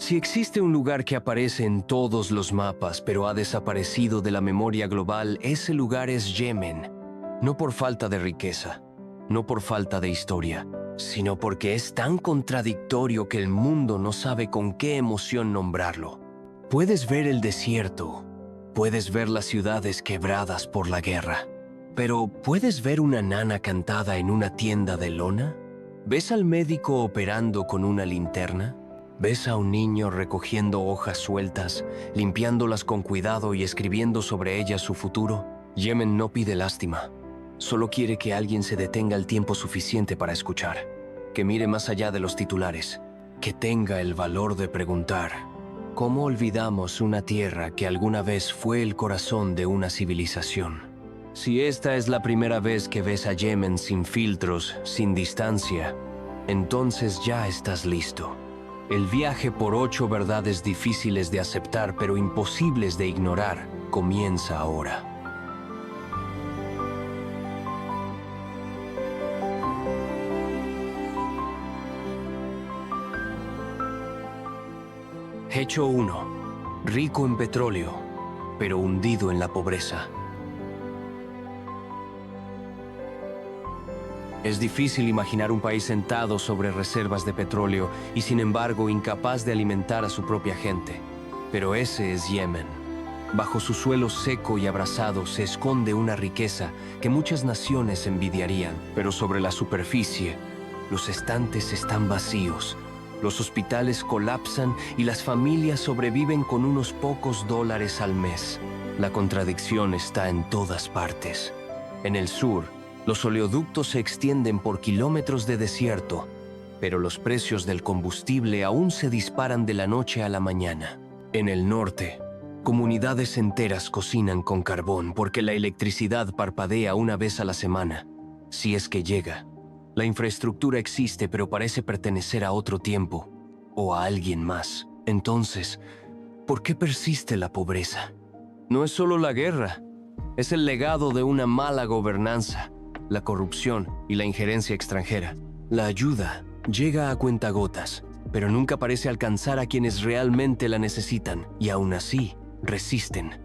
Si existe un lugar que aparece en todos los mapas, pero ha desaparecido de la memoria global, ese lugar es Yemen. No por falta de riqueza, no por falta de historia, sino porque es tan contradictorio que el mundo no sabe con qué emoción nombrarlo. Puedes ver el desierto, puedes ver las ciudades quebradas por la guerra, pero ¿puedes ver una nana cantada en una tienda de lona? ¿Ves al médico operando con una linterna? ¿Ves a un niño recogiendo hojas sueltas, limpiándolas con cuidado y escribiendo sobre ellas su futuro? Yemen no pide lástima. Solo quiere que alguien se detenga el tiempo suficiente para escuchar, que mire más allá de los titulares, que tenga el valor de preguntar: ¿cómo olvidamos una tierra que alguna vez fue el corazón de una civilización? Si esta es la primera vez que ves a Yemen sin filtros, sin distancia, entonces ya estás listo. El viaje por 8 verdades difíciles de aceptar pero imposibles de ignorar comienza ahora. Hecho 1. Rico en petróleo, pero hundido en la pobreza. Es difícil imaginar un país sentado sobre reservas de petróleo y sin embargo incapaz de alimentar a su propia gente. Pero ese es Yemen. Bajo su suelo seco y abrasado se esconde una riqueza que muchas naciones envidiarían. Pero sobre la superficie, los estantes están vacíos, los hospitales colapsan y las familias sobreviven con unos pocos dólares al mes. La contradicción está en todas partes. En el sur, los oleoductos se extienden por kilómetros de desierto, pero los precios del combustible aún se disparan de la noche a la mañana. En el norte, comunidades enteras cocinan con carbón porque la electricidad parpadea una vez a la semana, si es que llega. La infraestructura existe, pero parece pertenecer a otro tiempo, o a alguien más. Entonces, ¿por qué persiste la pobreza? No es solo la guerra, es el legado de una mala gobernanza, la corrupción y la injerencia extranjera. La ayuda llega a cuentagotas, pero nunca parece alcanzar a quienes realmente la necesitan, y aún así resisten.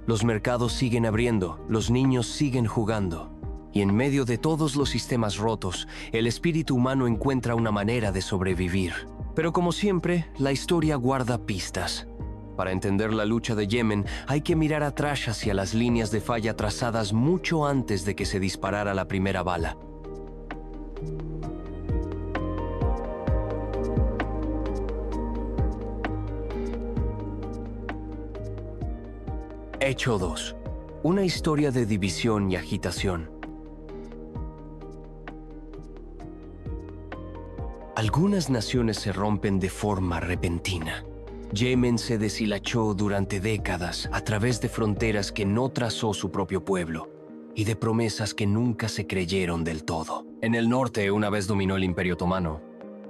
Los mercados siguen abriendo, los niños siguen jugando, y en medio de todos los sistemas rotos, el espíritu humano encuentra una manera de sobrevivir. Pero como siempre, la historia guarda pistas. Para entender la lucha de Yemen, hay que mirar atrás hacia las líneas de falla trazadas mucho antes de que se disparara la primera bala. Hecho 2. Una historia de división y agitación. Algunas naciones se rompen de forma repentina. Yemen se deshilachó durante décadas a través de fronteras que no trazó su propio pueblo y de promesas que nunca se creyeron del todo. En el norte una vez dominó el Imperio Otomano.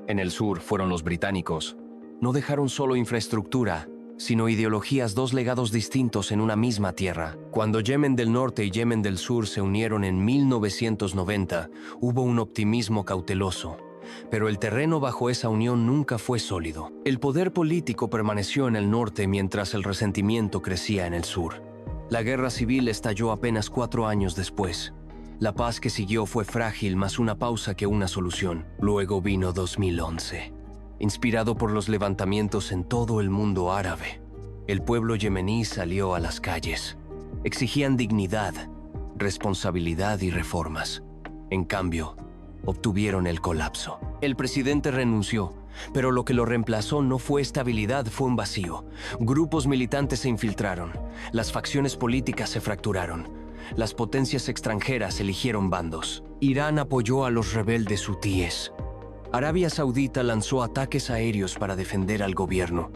En el sur fueron los británicos. No dejaron solo infraestructura, sino ideologías, dos legados distintos en una misma tierra. Cuando Yemen del Norte y Yemen del Sur se unieron en 1990, hubo un optimismo cauteloso. Pero el terreno bajo esa unión nunca fue sólido. El poder político permaneció en el norte mientras el resentimiento crecía en el sur. La guerra civil estalló apenas 4 años después. La paz que siguió fue frágil, más una pausa que una solución. Luego vino 2011. Inspirado por los levantamientos en todo el mundo árabe, el pueblo yemení salió a las calles. Exigían dignidad, responsabilidad y reformas. En cambio, obtuvieron el colapso. El presidente renunció, pero lo que lo reemplazó no fue estabilidad, fue un vacío. Grupos militantes se infiltraron, las facciones políticas se fracturaron, las potencias extranjeras eligieron bandos. Irán apoyó a los rebeldes hutíes. Arabia Saudita lanzó ataques aéreos para defender al gobierno.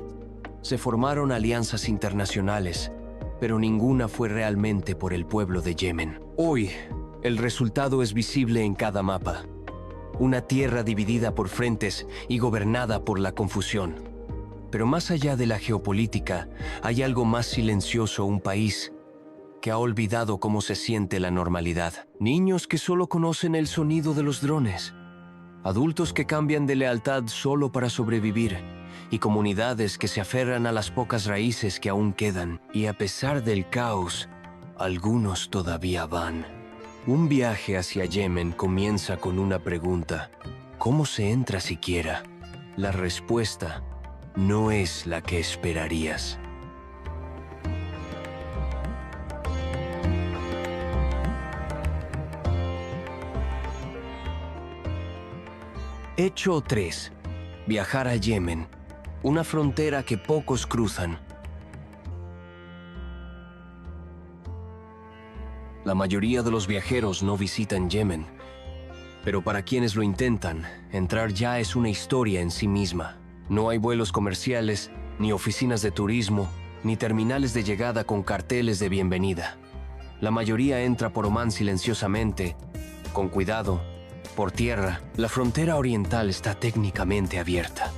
Se formaron alianzas internacionales, pero ninguna fue realmente por el pueblo de Yemen. Hoy, el resultado es visible en cada mapa. Una tierra dividida por frentes y gobernada por la confusión. Pero más allá de la geopolítica, hay algo más silencioso, un país que ha olvidado cómo se siente la normalidad. Niños que solo conocen el sonido de los drones. Adultos que cambian de lealtad solo para sobrevivir. y comunidades que se aferran a las pocas raíces que aún quedan. Y a pesar del caos, algunos todavía van. Un viaje hacia Yemen comienza con una pregunta: ¿cómo se entra siquiera? La respuesta no es la que esperarías. Hecho 3. Viajar a Yemen, una frontera que pocos cruzan. La mayoría de los viajeros no visitan Yemen, pero para quienes lo intentan, entrar ya es una historia en sí misma. No hay vuelos comerciales, ni oficinas de turismo, ni terminales de llegada con carteles de bienvenida. La mayoría entra por Omán silenciosamente, con cuidado. Por tierra, la frontera oriental está técnicamente abierta,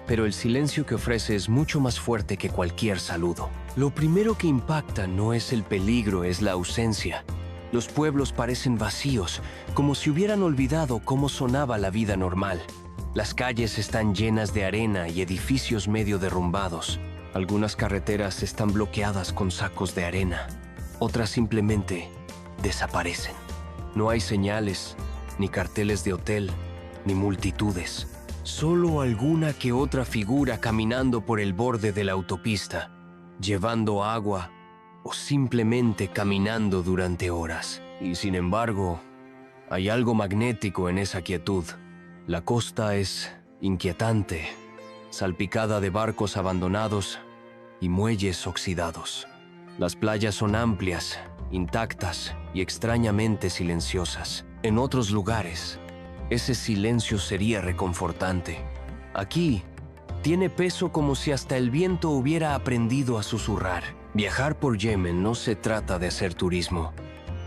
pero el silencio que ofrece es mucho más fuerte que cualquier saludo. Lo primero que impacta no es el peligro, es la ausencia. Los pueblos parecen vacíos, como si hubieran olvidado cómo sonaba la vida normal. Las calles están llenas de arena y edificios medio derrumbados. Algunas carreteras están bloqueadas con sacos de arena. Otras simplemente desaparecen. No hay señales, ni carteles de hotel, ni multitudes. Solo alguna que otra figura caminando por el borde de la autopista, llevando agua o simplemente caminando durante horas. Y sin embargo, hay algo magnético en esa quietud. La costa es inquietante, salpicada de barcos abandonados y muelles oxidados. Las playas son amplias, intactas y extrañamente silenciosas. En otros lugares, ese silencio sería reconfortante. Aquí, tiene peso como si hasta el viento hubiera aprendido a susurrar. Viajar por Yemen no se trata de hacer turismo.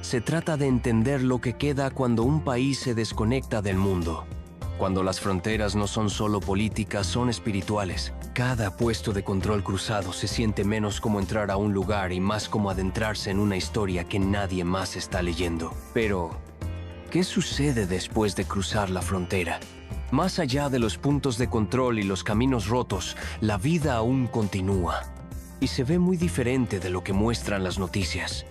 Se trata de entender lo que queda cuando un país se desconecta del mundo. Cuando las fronteras no son solo políticas, son espirituales. Cada puesto de control cruzado se siente menos como entrar a un lugar y más como adentrarse en una historia que nadie más está leyendo. Pero, ¿qué sucede después de cruzar la frontera? Más allá de los puntos de control y los caminos rotos, la vida aún continúa. Y se ve muy diferente de lo que muestran las noticias.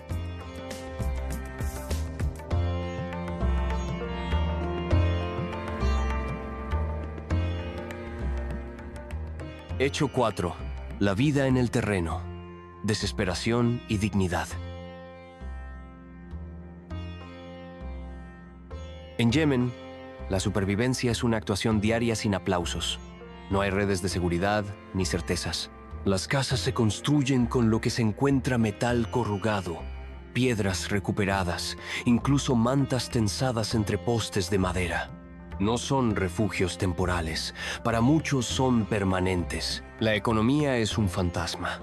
Hecho 4. La vida en el terreno. Desesperación y dignidad. En Yemen, la supervivencia es una actuación diaria sin aplausos. No hay redes de seguridad ni certezas. Las casas se construyen con lo que se encuentra: metal corrugado, piedras recuperadas, incluso mantas tensadas entre postes de madera. No son refugios temporales, para muchos son permanentes. La economía es un fantasma.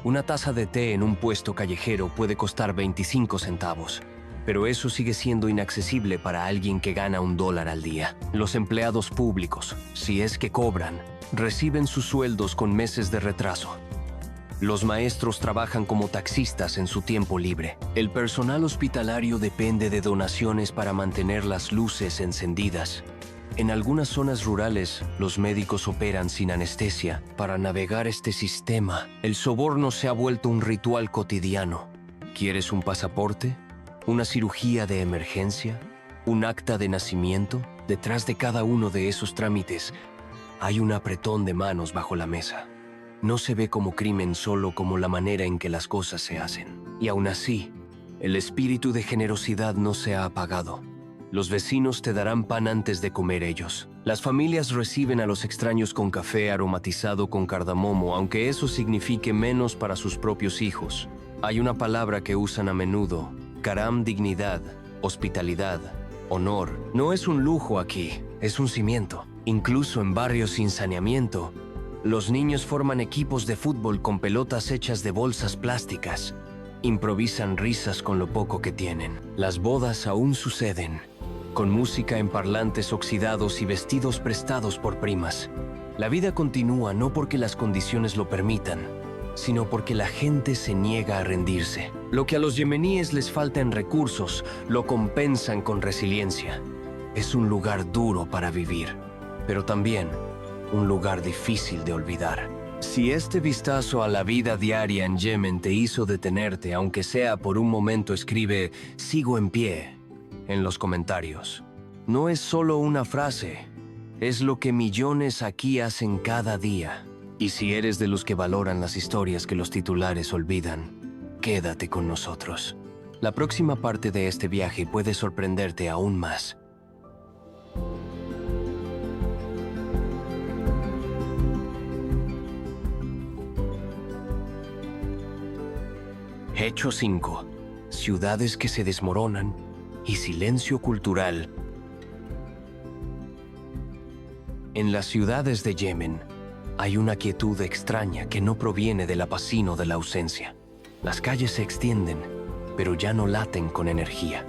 Una taza de té en un puesto callejero puede costar 25 centavos. Pero eso sigue siendo inaccesible para alguien que gana $1 al día. Los empleados públicos, si es que cobran, reciben sus sueldos con meses de retraso. Los maestros trabajan como taxistas en su tiempo libre. El personal hospitalario depende de donaciones para mantener las luces encendidas. En algunas zonas rurales, los médicos operan sin anestesia. Para navegar este sistema, el soborno se ha vuelto un ritual cotidiano. ¿Quieres un pasaporte? ¿Una cirugía de emergencia? ¿Un acta de nacimiento? Detrás de cada uno de esos trámites hay un apretón de manos bajo la mesa. No se ve como crimen, solo como la manera en que las cosas se hacen. Y aún así, el espíritu de generosidad no se ha apagado. Los vecinos te darán pan antes de comer ellos. Las familias reciben a los extraños con café aromatizado con cardamomo, aunque eso signifique menos para sus propios hijos. Hay una palabra que usan a menudo: karam, dignidad, hospitalidad, honor. No es un lujo aquí, es un cimiento. Incluso en barrios sin saneamiento, los niños forman equipos de fútbol con pelotas hechas de bolsas plásticas. Improvisan risas con lo poco que tienen. Las bodas aún suceden, con música en parlantes oxidados y vestidos prestados por primas. La vida continúa no porque las condiciones lo permitan, sino porque la gente se niega a rendirse. Lo que a los yemeníes les falta en recursos, lo compensan con resiliencia. Es un lugar duro para vivir, pero también un lugar difícil de olvidar. Si este vistazo a la vida diaria en Yemen te hizo detenerte, aunque sea por un momento, escribe "sigo en pie" en los comentarios. No es solo una frase, es lo que millones aquí hacen cada día. Y si eres de los que valoran las historias que los titulares olvidan, quédate con nosotros. La próxima parte de este viaje puede sorprenderte aún más. Hecho 5. Ciudades que se desmoronan y silencio cultural. En las ciudades de Yemen hay una quietud extraña que no proviene del apacino de la ausencia. Las calles se extienden, pero ya no laten con energía.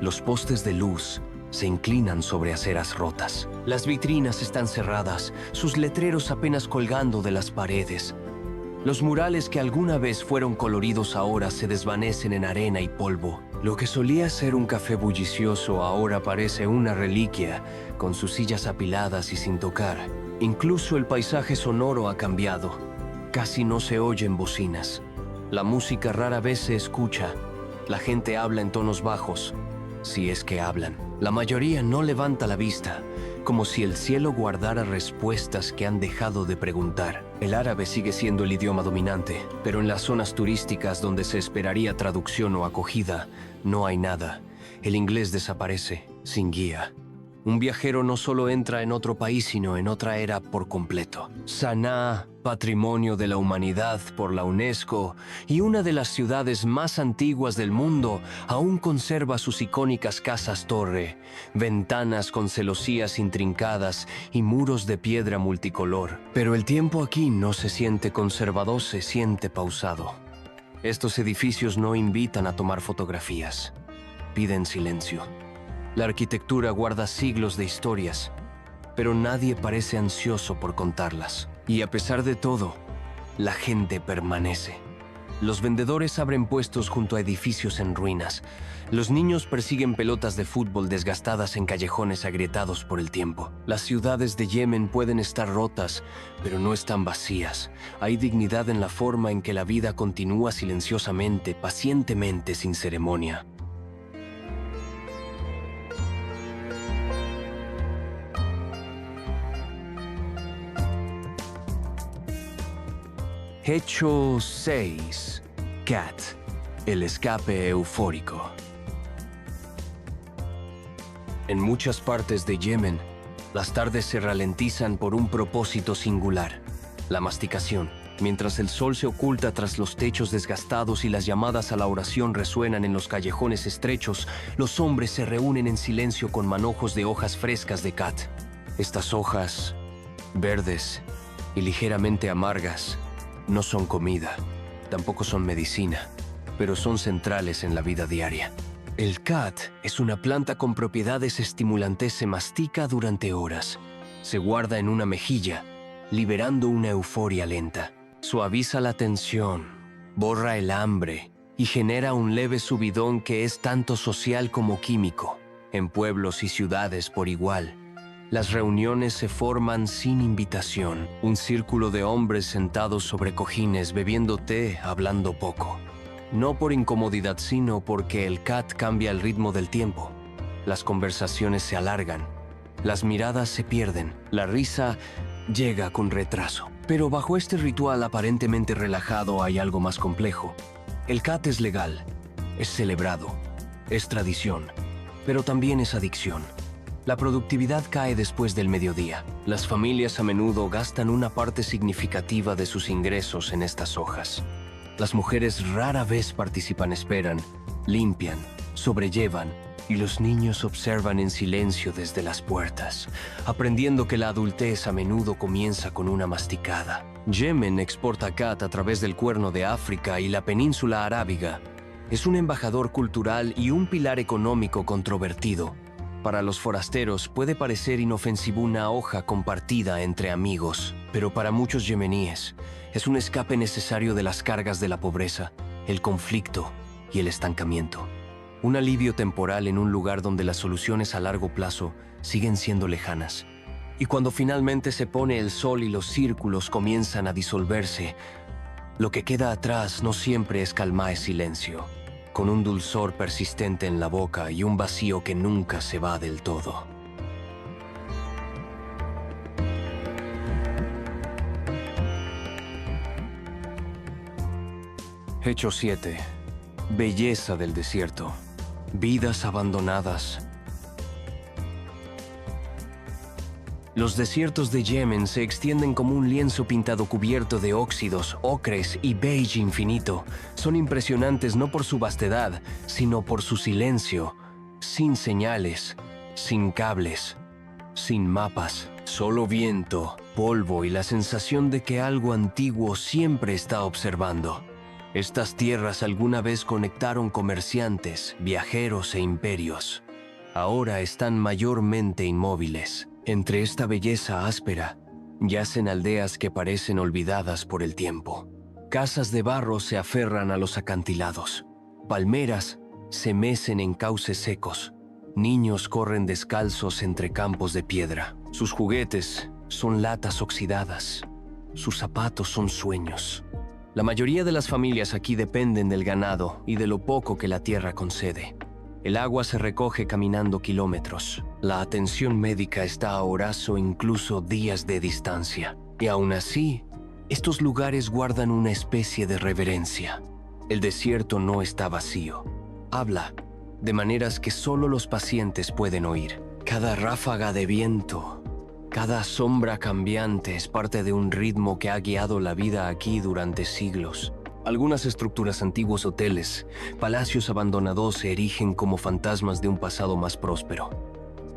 Los postes de luz se inclinan sobre aceras rotas. Las vitrinas están cerradas, sus letreros apenas colgando de las paredes. Los murales que alguna vez fueron coloridos ahora se desvanecen en arena y polvo. Lo que solía ser un café bullicioso ahora parece una reliquia, con sus sillas apiladas y sin tocar. Incluso el paisaje sonoro ha cambiado. Casi no se oyen bocinas. La música rara vez se escucha. La gente habla en tonos bajos, si es que hablan. La mayoría no levanta la vista, como si el cielo guardara respuestas que han dejado de preguntar. El árabe sigue siendo el idioma dominante, pero en las zonas turísticas donde se esperaría traducción o acogida, no hay nada. El inglés desaparece, sin guía. Un viajero no solo entra en otro país, sino en otra era por completo. Saná, Patrimonio de la Humanidad por la UNESCO y una de las ciudades más antiguas del mundo, aún conserva sus icónicas casas-torre, ventanas con celosías intrincadas y muros de piedra multicolor. Pero el tiempo aquí no se siente conservador, se siente pausado. Estos edificios no invitan a tomar fotografías, piden silencio. La arquitectura guarda siglos de historias, pero nadie parece ansioso por contarlas. Y a pesar de todo, la gente permanece. Los vendedores abren puestos junto a edificios en ruinas. Los niños persiguen pelotas de fútbol desgastadas en callejones agrietados por el tiempo. Las ciudades de Yemen pueden estar rotas, pero no están vacías. Hay dignidad en la forma en que la vida continúa silenciosamente, pacientemente, sin ceremonia. Hecho 6. Cat, el escape eufórico. En muchas partes de Yemen, las tardes se ralentizan por un propósito singular: la masticación. Mientras el sol se oculta tras los techos desgastados y las llamadas a la oración resuenan en los callejones estrechos, los hombres se reúnen en silencio con manojos de hojas frescas de cat. Estas hojas, verdes y ligeramente amargas, no son comida, tampoco son medicina, pero son centrales en la vida diaria. El cat es una planta con propiedades estimulantes. Se mastica durante horas. Se guarda en una mejilla, liberando una euforia lenta. Suaviza la tensión, borra el hambre y genera un leve subidón que es tanto social como químico. En pueblos y ciudades por igual, las reuniones se forman sin invitación. Un círculo de hombres sentados sobre cojines, bebiendo té, hablando poco. No por incomodidad, sino porque el cat cambia el ritmo del tiempo. Las conversaciones se alargan, las miradas se pierden, la risa llega con retraso. Pero bajo este ritual aparentemente relajado hay algo más complejo. El cat es legal, es celebrado, es tradición, pero también es adicción. La productividad cae después del mediodía. Las familias a menudo gastan una parte significativa de sus ingresos en estas hojas. Las mujeres rara vez participan, esperan, limpian, sobrellevan, y los niños observan en silencio desde las puertas, aprendiendo que la adultez a menudo comienza con una masticada. Yemen exporta cat a través del Cuerno de África y la península arábiga. Es un embajador cultural y un pilar económico controvertido. Para los forasteros puede parecer inofensivo una hoja compartida entre amigos, pero para muchos yemeníes es un escape necesario de las cargas de la pobreza, el conflicto y el estancamiento. Un alivio temporal en un lugar donde las soluciones a largo plazo siguen siendo lejanas. Y cuando finalmente se pone el sol y los círculos comienzan a disolverse, lo que queda atrás no siempre es calma, es silencio, con un dulzor persistente en la boca y un vacío que nunca se va del todo. Hecho 7. Belleza del desierto. Vidas abandonadas. Los desiertos de Yemen se extienden como un lienzo pintado cubierto de óxidos, ocres y beige infinito. Son impresionantes no por su vastedad, sino por su silencio, sin señales, sin cables, sin mapas. Solo viento, polvo y la sensación de que algo antiguo siempre está observando. Estas tierras alguna vez conectaron comerciantes, viajeros e imperios. Ahora están mayormente inmóviles. Entre esta belleza áspera, yacen aldeas que parecen olvidadas por el tiempo. Casas de barro se aferran a los acantilados. Palmeras se mecen en cauces secos. Niños corren descalzos entre campos de piedra. Sus juguetes son latas oxidadas. Sus zapatos son sueños. La mayoría de las familias aquí dependen del ganado y de lo poco que la tierra concede. El agua se recoge caminando kilómetros. La atención médica está a horas o incluso días de distancia. Y aún así, estos lugares guardan una especie de reverencia. El desierto no está vacío. Habla, de maneras que solo los pacientes pueden oír. Cada ráfaga de viento, cada sombra cambiante es parte de un ritmo que ha guiado la vida aquí durante siglos. Algunas estructuras antiguos, hoteles, palacios abandonados se erigen como fantasmas de un pasado más próspero.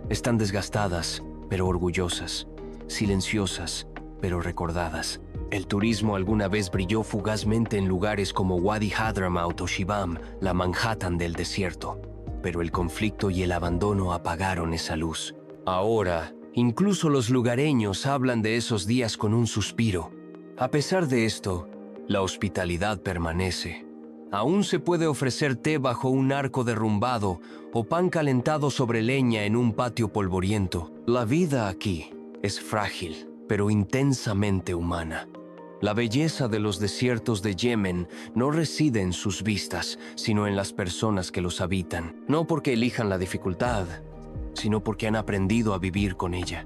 Están desgastadas, pero orgullosas, silenciosas, pero recordadas. El turismo alguna vez brilló fugazmente en lugares como Wadi Hadramaut o Shibam, la Manhattan del desierto. Pero el conflicto y el abandono apagaron esa luz. Ahora, incluso los lugareños hablan de esos días con un suspiro. A pesar de esto, la hospitalidad permanece. Aún se puede ofrecer té bajo un arco derrumbado o pan calentado sobre leña en un patio polvoriento. La vida aquí es frágil, pero intensamente humana. La belleza de los desiertos de Yemen no reside en sus vistas, sino en las personas que los habitan. No porque elijan la dificultad, sino porque han aprendido a vivir con ella.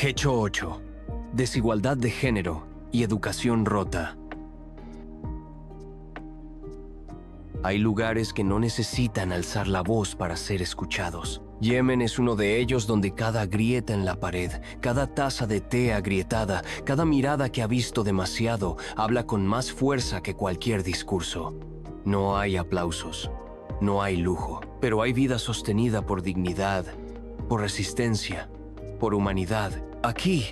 Hecho 8. Desigualdad de género y educación rota. Hay lugares que no necesitan alzar la voz para ser escuchados. Yemen es uno de ellos donde cada grieta en la pared, cada taza de té agrietada, cada mirada que ha visto demasiado, habla con más fuerza que cualquier discurso. No hay aplausos, no hay lujo, pero hay vida sostenida por dignidad, por resistencia, por humanidad. Aquí,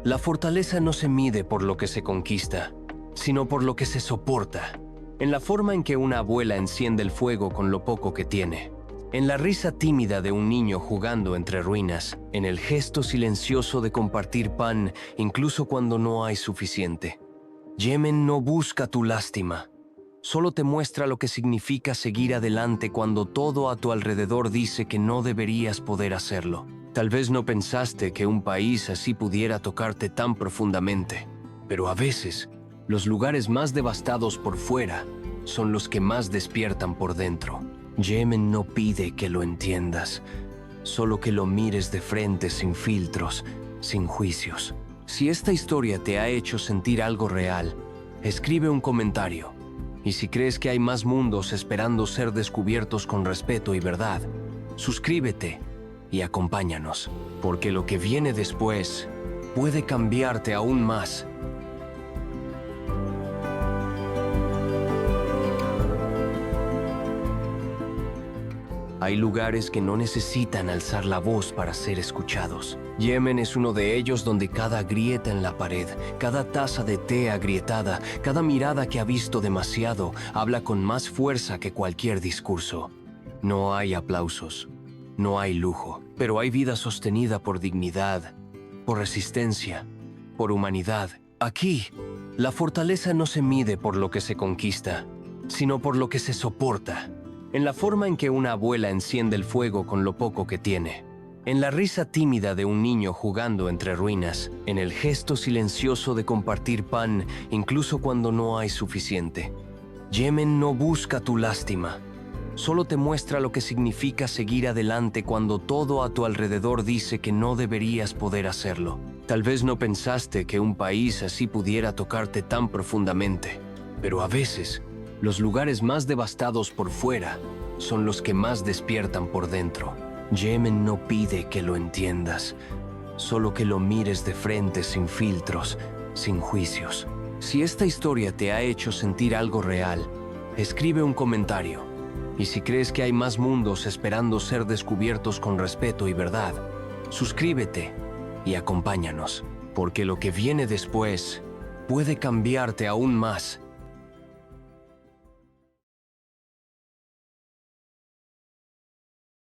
la fortaleza no se mide por lo que se conquista, sino por lo que se soporta. En la forma en que una abuela enciende el fuego con lo poco que tiene. En la risa tímida de un niño jugando entre ruinas. En el gesto silencioso de compartir pan, incluso cuando no hay suficiente. Yemen no busca tu lástima. Solo te muestra lo que significa seguir adelante cuando todo a tu alrededor dice que no deberías poder hacerlo. Tal vez no pensaste que un país así pudiera tocarte tan profundamente, pero a veces, los lugares más devastados por fuera son los que más despiertan por dentro. Yemen no pide que lo entiendas, solo que lo mires de frente sin filtros, sin juicios. Si esta historia te ha hecho sentir algo real, escribe un comentario. Y si crees que hay más mundos esperando ser descubiertos con respeto y verdad, suscríbete y acompáñanos, porque lo que viene después puede cambiarte aún más. Hay lugares que no necesitan alzar la voz para ser escuchados. Yemen es uno de ellos donde cada grieta en la pared, cada taza de té agrietada, cada mirada que ha visto demasiado, habla con más fuerza que cualquier discurso. No hay aplausos, no hay lujo, pero hay vida sostenida por dignidad, por resistencia, por humanidad. Aquí, la fortaleza no se mide por lo que se conquista, sino por lo que se soporta, en la forma en que una abuela enciende el fuego con lo poco que tiene, en la risa tímida de un niño jugando entre ruinas, en el gesto silencioso de compartir pan incluso cuando no hay suficiente. Yemen no busca tu lástima, solo te muestra lo que significa seguir adelante cuando todo a tu alrededor dice que no deberías poder hacerlo. Tal vez no pensaste que un país así pudiera tocarte tan profundamente, pero a veces, los lugares más devastados por fuera son los que más despiertan por dentro. Yemen no pide que lo entiendas, solo que lo mires de frente sin filtros, sin juicios. Si esta historia te ha hecho sentir algo real, escribe un comentario. Y si crees que hay más mundos esperando ser descubiertos con respeto y verdad, suscríbete y acompáñanos, porque lo que viene después puede cambiarte aún más